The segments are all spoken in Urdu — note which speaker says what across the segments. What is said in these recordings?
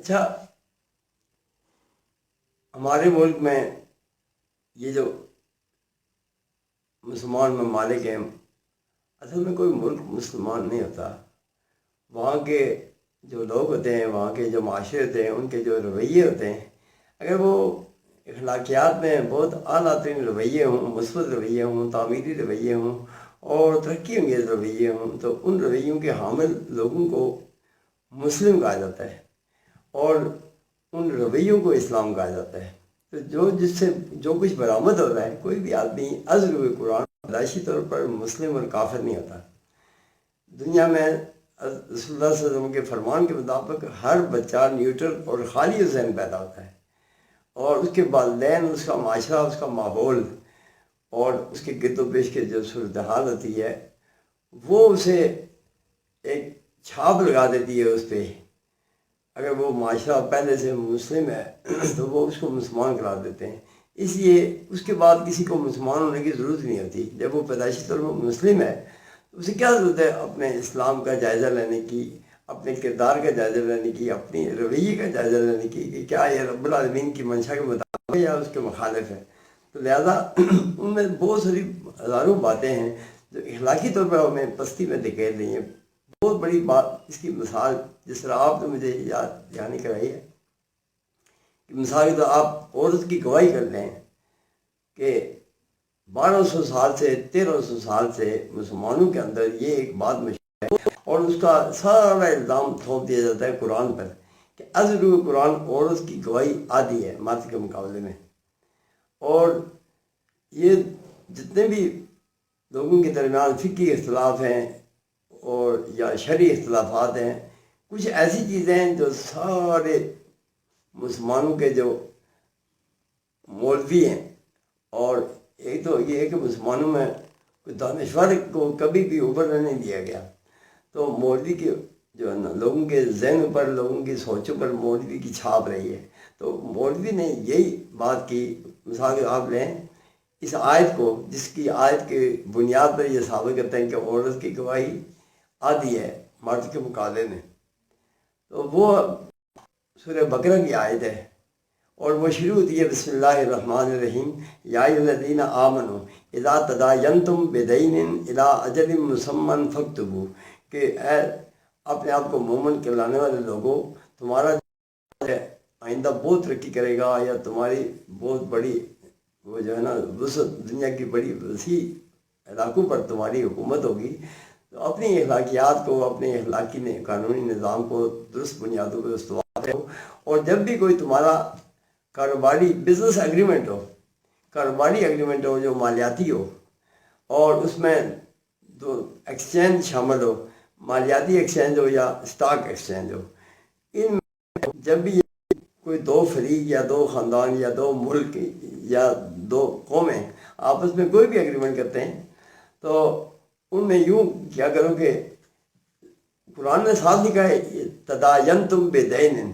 Speaker 1: اچھا، ہمارے ملک میں یہ جو مسلمان ممالک ہیں، اصل میں کوئی ملک مسلمان نہیں ہوتا. وہاں کے جو لوگ ہوتے ہیں، وہاں کے جو معاشرے ہوتے ہیں، ان کے جو رویے ہوتے ہیں، اگر وہ اخلاقیات میں بہت اعلیٰ ترین رویے ہوں، مثبت رویے ہوں، تعمیری رویے ہوں اور ترقی انگیز رویے ہوں، تو ان رویوں کے حامل لوگوں کو مسلم کہا جاتا ہے اور ان رویوں کو اسلام کہا جاتا ہے. تو جس سے جو کچھ برآمد ہوتا ہے، کوئی بھی آدمی از روئے قرآن پیدائشی طور پر مسلم اور کافر نہیں ہوتا. دنیا میں رسول اللہ صلی اللہ علیہ وسلم کے فرمان کے مطابق ہر بچہ نیوٹرل اور خالی ذہن پیدا ہوتا ہے، اور اس کے والدین، اس کا معاشرہ، اس کا ماحول اور اس کے گرد و پیش کے جو صورتحال ہوتی ہے، وہ اسے ایک چھاپ لگا دیتی ہے اس پہ. اگر وہ معاشرہ پہلے سے مسلم ہے تو وہ اس کو مسلمان قرار دیتے ہیں. اس لیے اس کے بعد کسی کو مسلمان ہونے کی ضرورت نہیں ہوتی. جب وہ پیدائشی طور پر مسلم ہے تو اسے کیا ضرورت ہے اپنے اسلام کا جائزہ لینے کی، اپنے کردار کا جائزہ لینے کی، اپنی رویے کا جائزہ لینے کی کہ کیا یہ رب العالمین کی منشا کے مطابق ہے یا اس کے مخالف ہے. تو لہذا ان میں بہت ساری ہزاروں باتیں ہیں جو اخلاقی طور پر ہمیں پستی میں دھکیل رہی ہیں. بہت بڑی بات، اس کی مثال جس طرح آپ نے مجھے یاد دہانی کرائی ہے کہ مثال کے طور آپ عورت کی گواہی کر لیں کہ 1200 سال سے 1300 سال سے مسلمانوں کے اندر یہ ایک بات مشہور ہے، اور اس کا سارا الزام تھوپ دیا جاتا ہے قرآن پر کہ از روئے قرآن عورت کی گواہی آدھی ہے مرد کے مقابلے میں. اور یہ جتنے بھی لوگوں کے درمیان فقہی اختلاف ہیں اور یا شرعی اختلافات ہیں، کچھ ایسی چیزیں ہیں جو سارے مسلمانوں کے جو مولوی ہیں، اور ایک تو یہ ہے کہ مسلمانوں میں کوئی دانشور کو کبھی بھی ابھرنے نہیں دیا گیا. تو مولوی کی جو ہے نا، لوگوں کے ذہن پر، لوگوں کی سوچوں پر مولوی کی چھاپ رہی ہے. تو مولوی نے یہی بات کی. مثال آپ لیں اس آیت کو، جس کی آیت کے بنیاد پر یہ ثابت کرتے ہیں کہ عورت کی گواہی آدھی ہے مرد کے مقابلے میں. تو وہ سورہ بقرہ کی آیت ہے اور وہ شروع ہوتی ہے بسم اللہ الرحمن الرحیم. یا ایھا الذین آمنوا اذا تداینتم بدین الی اجل مسمى فاکتبوا، کہ اے اپنے آپ کو مومن کہلانے والے لوگوں، تمہارا آئندہ بہت ترقی کرے گا، یا تمہاری بہت بڑی وہ جو ہے نا وسعت، دنیا کی بڑی وسیع علاقوں پر تمہاری حکومت ہوگی. تو اپنی اخلاقیات کو، اپنے اخلاقی قانونی نظام کو درست بنیادوں پہ استوار کرو. اور جب بھی کوئی تمہارا کاروباری بزنس ایگریمنٹ ہو، کاروباری ایگریمنٹ ہو جو مالیاتی ہو، اور اس میں دو ایکسچینج شامل ہو، مالیاتی ایکسچینج ہو یا اسٹاک ایکسچینج ہو، ان میں جب بھی کوئی دو فریق یا دو خاندان یا دو ملک یا دو قومیں آپس میں کوئی بھی ایگریمنٹ کرتے ہیں، تو ان میں یوں کیا کرو کہ قرآن نے صاف لکھا ہے تداینتم بدین،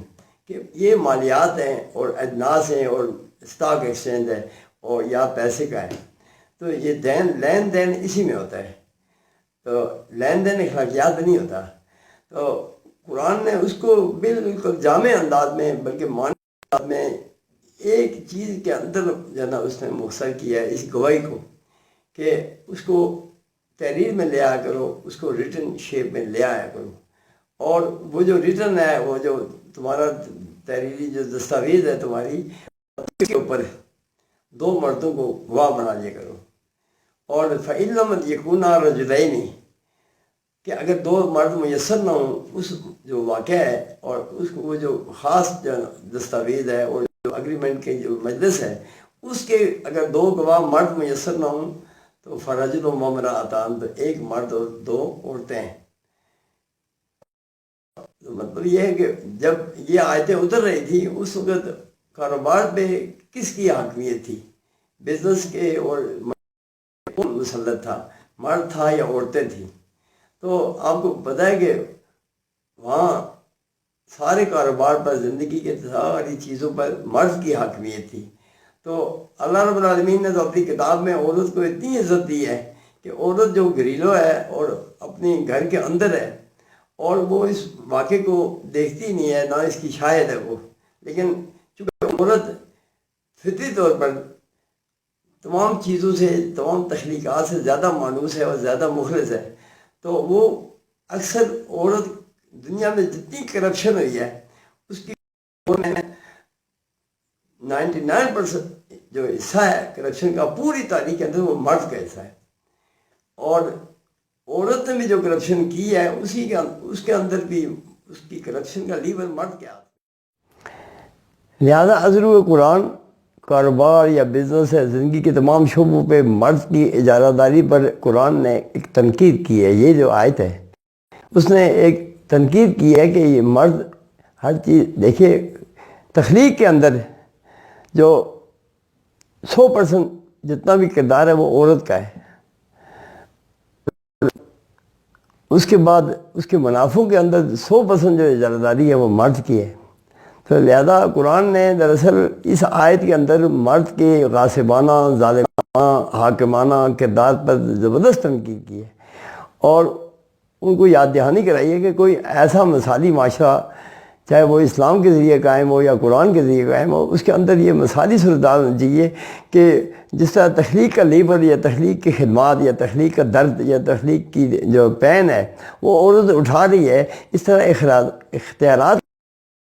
Speaker 1: کہ یہ مالیات ہیں اور اجناس ہیں اور اسٹاک ایکسچینج ہے اور یا پیسے کا ہے. تو یہ لین دین اسی میں ہوتا ہے. تو لین دین اخلاقیات نہیں ہوتا. تو قرآن نے اس کو بالکل جامع انداز میں، بلکہ معنی انداز میں ایک چیز کے اندر جو ہے نا اس نے مختصر کیا ہے اس گواہی کو، کہ اس کو تحریر میں لے آیا کرو، اس کو ریٹن شیپ میں لے آیا کرو. اور وہ جو ریٹن ہے، وہ جو تمہارا تحریری جو دستاویز ہے تمہاری، اس کے اوپر دو مردوں کو گواہ بنا لیا کرو. اور فَإِن لَمْ يَكُونَا رَجُلَيْنِ، کہ اگر دو مرد میسر نہ ہوں اس جو واقعہ ہے اور اس کو وہ جو خاص جو دستاویز ہے اور جو اگریمنٹ کے جو مجلس ہے، اس کے اگر دو گواہ مرد میسر نہ ہوں تو فرجل و ممرأتان، تو ایک مرد اور دو عورتیں ہیں. تو مطلب یہ ہے کہ جب یہ آیتیں اتر رہی تھی اس وقت کاروبار پہ کس کی حاکمیت تھی؟ بزنس کے، اور کون مسلط تھا، مرد تھا یا عورتیں تھیں؟ تو آپ کو پتہ ہے کہ وہاں سارے کاروبار پر، زندگی کے ساری چیزوں پر مرد کی حاکمیت تھی. تو اللہ رب العالمین نے تو اپنی کتاب میں عورت کو اتنی عزت دی ہے کہ عورت جو گھریلو ہے اور اپنی گھر کے اندر ہے، اور وہ اس واقعے کو دیکھتی نہیں ہے، نہ اس کی شاہد ہے وہ، لیکن چونکہ عورت فطری طور پر تمام چیزوں سے، تمام تخلیقات سے زیادہ مانوس ہے اور زیادہ مخلص ہے، تو وہ اکثر عورت دنیا میں جتنی کرپشن ہوئی ہے اس کی 99% جو حصہ ہے کرپشن کا پوری تاریخ کے اندر وہ مرد کا حصہ ہے، اور عورت نے بھی جو کرپشن کی ہے اس کے اندر بھی اس کی کرپشن کا لیول مرد کیا ہے۔ لہذا ازرو قرآن کاروبار یا بزنس ہے، زندگی کے تمام شعبوں پہ مرد کی اجارہ داری پر قرآن نے ایک تنقید کی ہے۔ یہ جو آیت ہے اس نے ایک تنقید کی ہے کہ یہ مرد ہر چیز دیکھیے، تخلیق کے اندر جو 100% جتنا بھی کردار ہے وہ عورت کا ہے، اس کے بعد اس کے منافعوں کے اندر 100% جو اجارہ داری ہے وہ مرد کی ہے۔ تو لہذا قرآن نے دراصل اس آیت کے اندر مرد کے غاصبانہ، ظالمانہ، حاکمانہ کردار پر زبردست تنقید کی ہے، اور ان کو یاد دہانی کرائی ہے کہ کوئی ایسا مثالی معاشرہ، چاہے وہ اسلام کے ذریعے قائم ہو یا قرآن کے ذریعے قائم ہو، اس کے اندر یہ مثالی صورتحال ہونی چاہیے کہ جس طرح تخلیق کا لیبر یا تخلیق کی خدمات یا تخلیق کا درد یا تخلیق کی جو پین ہے وہ عورت اٹھا رہی ہے، اس طرح اختیارات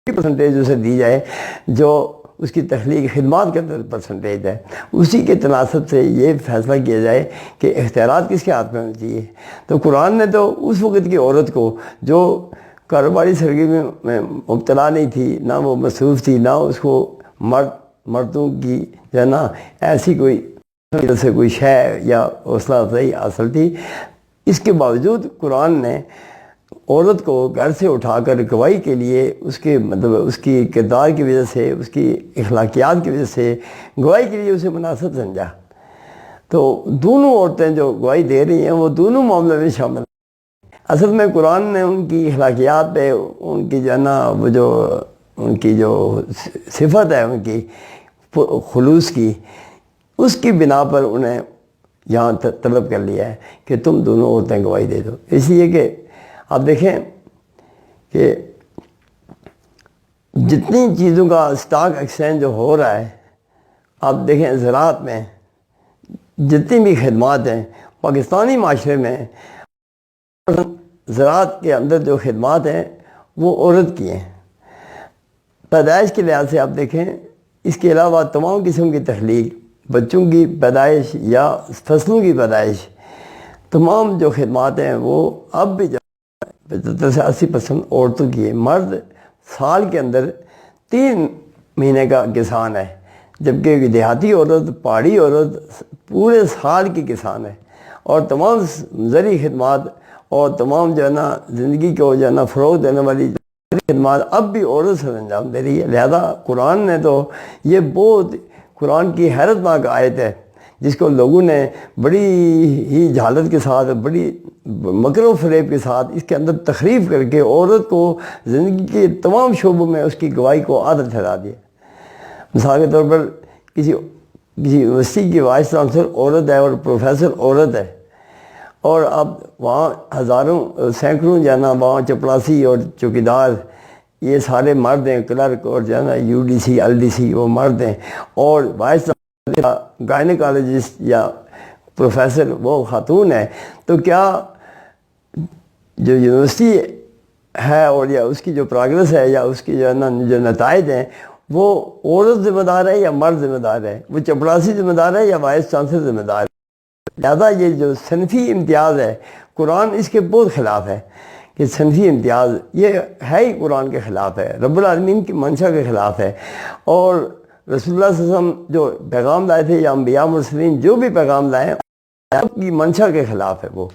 Speaker 1: کی پرسنٹیج اسے دی جائے جو اس کی تخلیق خدمات کے اندر پرسنٹیج ہے، اسی کے تناسب سے یہ فیصلہ کیا جائے کہ اختیارات کس کے ہاتھ میں ہونی چاہیے۔ تو قرآن نے تو اس وقت کی عورت کو جو کاروباری سرگرمی میں مبتلا نہیں تھی، نہ وہ مصروف تھی، نہ اس کو مردوں کی جو ہے نا ایسی کوئی شے یا حوصلہ افزائی حاصل تھی، اس کے باوجود قرآن نے عورت کو گھر سے اٹھا کر گواہی کے لیے اس کے اس کی کردار کی وجہ سے، اس کی اخلاقیات کی وجہ سے گواہی کے لیے اسے مناسب سمجھا۔ تو دونوں عورتیں جو گواہی دے رہی ہیں وہ دونوں معاملے میں شامل ہیں۔ اصل میں قرآن نے ان کی اخلاقیات پہ، ان کی جو ہے نا وہ جو ان کی جو صفت ہے ان کی خلوص کی، اس کی بنا پر انہیں یہاں طلب کر لیا ہے کہ تم دونوں عورتیں گواہی دے دو۔ اس لیے کہ آپ دیکھیں کہ جتنی چیزوں کا اسٹاک ایکسچینج جو ہو رہا ہے، آپ دیکھیں زراعت میں جتنی بھی خدمات ہیں پاکستانی معاشرے میں، زراعت کے اندر جو خدمات ہیں وہ عورت کی ہیں۔ پیدائش کے لحاظ سے آپ دیکھیں، اس کے علاوہ تمام قسم کی تخلیق، بچوں کی پیدائش یا فصلوں کی پیدائش، تمام جو خدمات ہیں وہ اب بھی 75 سے 80% عورتوں کی ہے۔ مرد سال کے اندر 3 مہینے کا کسان ہے، جبکہ دیہاتی عورت، پہاڑی عورت پورے سال کی کسان ہے، اور تمام زرعی خدمات اور تمام جو ہے نا زندگی کو جو ہے نا فروغ دینے والی خدمات اب بھی عورت سے انجام دے رہی ہے۔ لہذا قرآن نے تو یہ بہت قرآن کی حیرت ناک آیت ہے جس کو لوگوں نے بڑی ہی جہالت کے ساتھ، بڑی مکر و فریب کے ساتھ اس کے اندر تخریف کر کے عورت کو زندگی کے تمام شعبوں میں اس کی گواہی کو عادت ٹھہرا دیا۔ مثال کے طور پر کسی یونیورسٹی کی وائس چانسلر عورت ہے اور پروفیسر عورت ہے، اور اب وہاں ہزاروں سینکڑوں جو ہے نا وہاں چپڑاسی اور چوکیدار یہ سارے مرد ہیں، کلرک اور جو ہے نا U D C L D C وہ مرد ہیں، اور وائس گائنیکالوجسٹ یا پروفیسر وہ خاتون ہے۔ تو کیا جو یونیورسٹی ہے اور یا اس کی جو پروگرس ہے یا اس کی جو ہے نا جو نتائج ہیں وہ عورت ذمہ دار ہے یا مرد ذمہ دار ہے، وہ چپڑاسی ذمہ دار ہے یا وائس چانسلر ذمہ دار ہے؟ لہٰذا یہ جو صنفی امتیاز ہے قرآن اس کے بہت خلاف ہے کہ صنفی امتیاز یہ ہے ہی قرآن کے خلاف ہے، رب العالمین کی منشا کے خلاف ہے، اور رسول اللہ صلی اللہ علیہ وسلم جو پیغام لائے تھے یا انبیاء مرسلین جو بھی پیغام لائے آپ کی منشا کے خلاف ہے وہ۔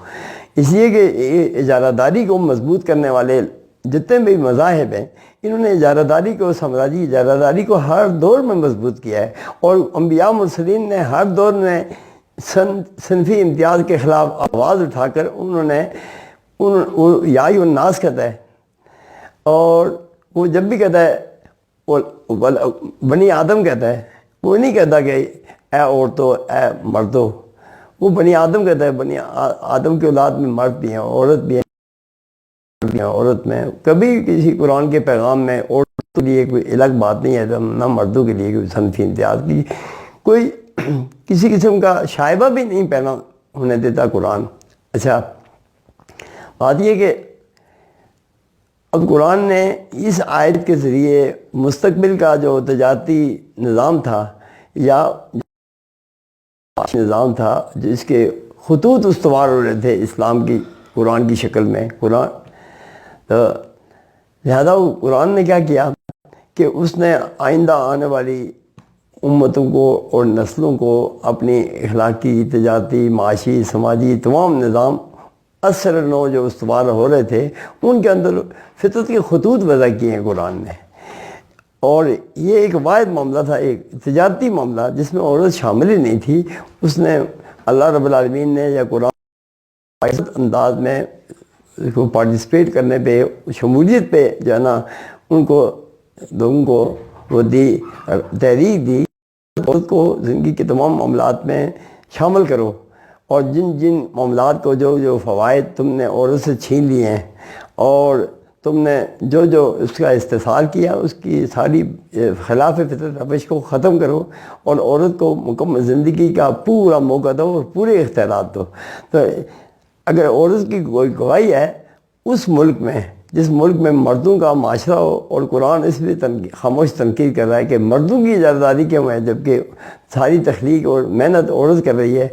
Speaker 1: اس لیے کہ اجارہ داری کو مضبوط کرنے والے جتنے بھی مذاہب ہیں انہوں نے اجارہ داری کو، سماجی اجارہ داری کو ہر دور میں مضبوط کیا ہے، اور انبیاء مرسلین نے ہر دور میں صنفی امتیاز کے خلاف آواز اٹھا کر انہوں نے یا الناس کہتا ہے، اور وہ جب بھی کہتا ہے وہ بنی آدم کہتا ہے، وہ نہیں کہتا کہ اے عورتوں اے مردوں، وہ بنی آدم کہتا ہے۔ بنی آدم کی اولاد میں مرد بھی ہیں، عورت بھی ہیں، ہیں عورت میں. کبھی کسی قرآن کے پیغام میں عورتوں کے لیے کوئی الگ بات نہیں ہے، نہ مردوں کے لیے کوئی صنفی امتیاز کی، کوئی کسی قسم کا شائبہ بھی نہیں پیدا ہونے دیتا قرآن. اچھا، بات یہ کہ اب قرآن نے اس آیت کے ذریعے مستقبل کا جو تجارتی نظام تھا یا نظام تھا جس کے خطوط استوار ہو رہے تھے اسلام کی قرآن کی شکل میں، قرآن تو لہذا قرآن نے کیا کیا کہ اس نے آئندہ آنے والی امتوں کو اور نسلوں کو اپنی اخلاقی، تجارتی، معاشی، سماجی تمام نظام اثر نو جو استوار ہو رہے تھے ان کے اندر فطرت کے خطوط وضع کیے ہیں قرآن نے. اور یہ ایک واحد معاملہ تھا، ایک تجارتی معاملہ جس میں عورت شامل ہی نہیں تھی. اس نے اللہ رب العالمین نے یا قرآن انداز میں اس کو پارٹیسپیٹ کرنے پہ، شمولیت پہ جو ہے نا ان کو لوگوں کو وہ دی، تحریک دی، عورت کو زندگی کے تمام معاملات میں شامل کرو، اور جن جن معاملات کو جو جو فوائد تم نے عورت سے چھین لیے ہیں اور تم نے جو جو اس کا استحصال کیا اس کی ساری خلاف فطرت روش کو ختم کرو اور عورت کو مکمل زندگی کا پورا موقع دو اور پورے اختیارات دو. تو اگر عورت کی کوئی گواہی ہے اس ملک میں جس ملک میں مردوں کا معاشرہ ہو، اور قرآن اس بھی خاموش تنقید کر رہا ہے کہ مردوں کی اجازت کیوں ہے جبکہ ساری تخلیق اور محنت عورت کر رہی ہے،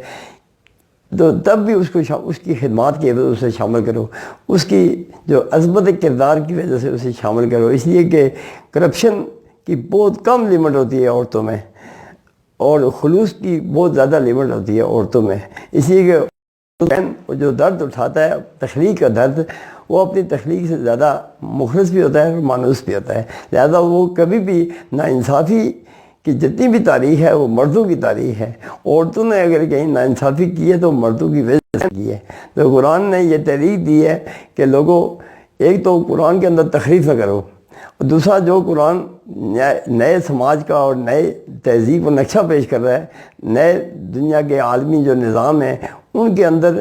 Speaker 1: تو تب بھی اس کو اس کی خدمات کی وجہ سے شامل کرو، اس کی جو عظمت کردار کی وجہ سے اسے شامل کرو. اس لیے کہ کرپشن کی بہت کم لمٹ ہوتی ہے عورتوں میں اور خلوص کی بہت زیادہ لمٹ ہوتی ہے عورتوں میں. اس لیے کہ جو درد اٹھاتا ہے تخلیق کا درد، وہ اپنی تخلیق سے زیادہ مخلص بھی ہوتا ہے اور مانوس بھی ہوتا ہے. لہذا وہ کبھی بھی ناانصافی کی جتنی بھی تاریخ ہے وہ مردوں کی تاریخ ہے. عورتوں نے اگر کہیں ناانصافی کی ہے تو مردوں کی وجہ سے کی ہے. تو قرآن نے یہ تحریک دی ہے کہ لوگوں، ایک تو قرآن کے اندر تخریف نہ کرو، اور دوسرا جو قرآن نئے سماج کا اور نئے تہذیب و نقشہ پیش کر رہا ہے، نئے دنیا کے عالمی جو نظام ہیں ان کے اندر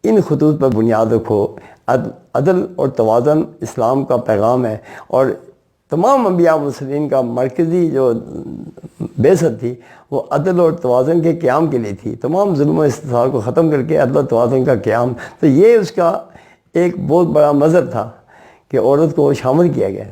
Speaker 1: ان خطوط پر بنیاد رکھو. عدل اور توازن اسلام کا پیغام ہے، اور تمام انبیاء مرسلین کا مرکزی جو بعثت تھی وہ عدل اور توازن کے قیام کے لیے تھی. تمام ظلم و استحصال کو ختم کر کے عدل و توازن کا قیام. تو یہ اس کا ایک بہت بڑا مظہر تھا کہ عورت کو شامل کیا گیا.